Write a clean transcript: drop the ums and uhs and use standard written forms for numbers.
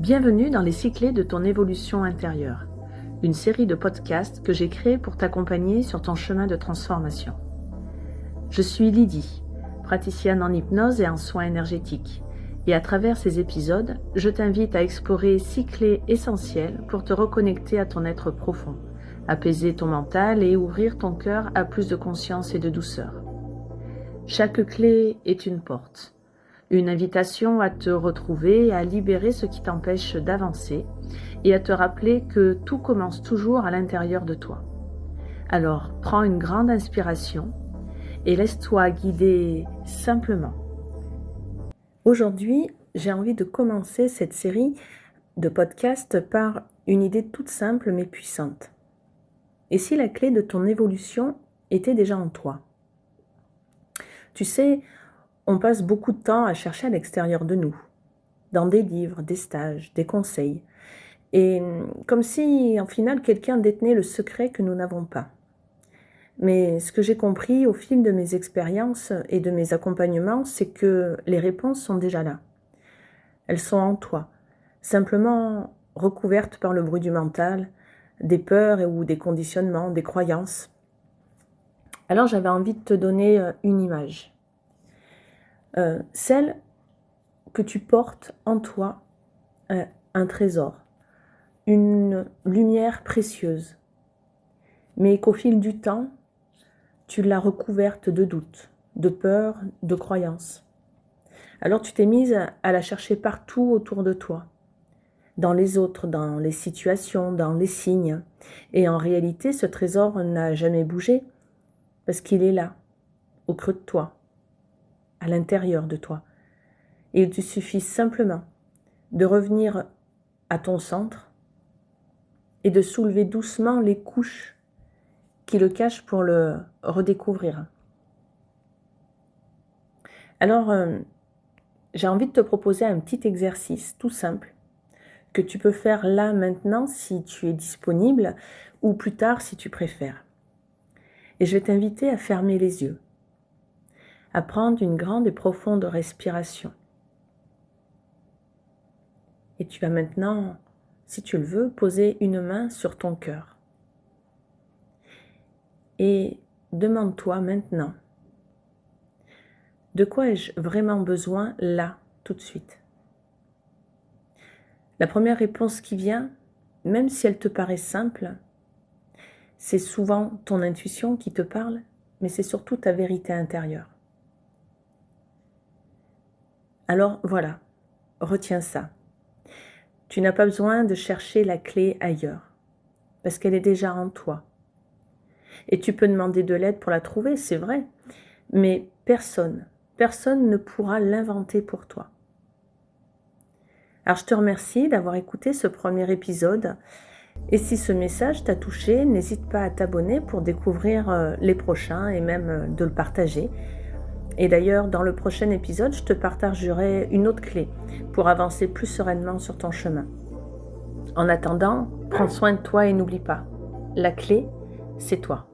Bienvenue dans les 6 clés de ton évolution intérieure, une série de podcasts que j'ai créée pour t'accompagner sur ton chemin de transformation. Je suis Lydie, praticienne en hypnose et en soins énergétiques, et à travers ces épisodes, je t'invite à explorer 6 clés essentielles pour te reconnecter à ton être profond, apaiser ton mental et ouvrir ton cœur à plus de conscience et de douceur. Chaque clé est une porte. Une invitation à te retrouver, à libérer ce qui t'empêche d'avancer et à te rappeler que tout commence toujours à l'intérieur de toi. Alors, prends une grande inspiration et laisse-toi guider simplement. Aujourd'hui, j'ai envie de commencer cette série de podcasts par une idée toute simple mais puissante. Et si la clé de ton évolution était déjà en toi? Tu sais, on passe beaucoup de temps à chercher à l'extérieur de nous, dans des livres, des stages, des conseils, et comme si, en final, quelqu'un détenait le secret que nous n'avons pas. Mais ce que j'ai compris au fil de mes expériences et de mes accompagnements, c'est que les réponses sont déjà là. Elles sont en toi, simplement recouvertes par le bruit du mental, des peurs ou des conditionnements, des croyances. Alors j'avais envie de te donner une image. Celle que tu portes en toi, un trésor, une lumière précieuse, mais qu'au fil du temps, tu l'as recouverte de doutes, de peurs, de croyances. Alors tu t'es mise à la chercher partout autour de toi, dans les autres, dans les situations, dans les signes. Et en réalité, ce trésor n'a jamais bougé, parce qu'il est là, au creux de toi, à l'intérieur de toi. Et il te suffit simplement de revenir à ton centre et de soulever doucement les couches qui le cachent pour le redécouvrir. Alors, j'ai envie de te proposer un petit exercice tout simple que tu peux faire là maintenant si tu es disponible ou plus tard si tu préfères. Et je vais t'inviter à fermer les yeux, à prendre une grande et profonde respiration. Et tu vas maintenant, si tu le veux, poser une main sur ton cœur. Et demande-toi maintenant, de quoi ai-je vraiment besoin là, tout de suite? La première réponse qui vient, même si elle te paraît simple, c'est souvent ton intuition qui te parle, mais c'est surtout ta vérité intérieure. Alors voilà, retiens ça. Tu n'as pas besoin de chercher la clé ailleurs, parce qu'elle est déjà en toi. Et tu peux demander de l'aide pour la trouver, c'est vrai, mais personne ne pourra l'inventer pour toi. Alors je te remercie d'avoir écouté ce premier épisode, et si ce message t'a touché, n'hésite pas à t'abonner pour découvrir les prochains et même de le partager. Et d'ailleurs, dans le prochain épisode, je te partagerai une autre clé pour avancer plus sereinement sur ton chemin. En attendant, prends soin de toi et n'oublie pas, la clé, c'est toi.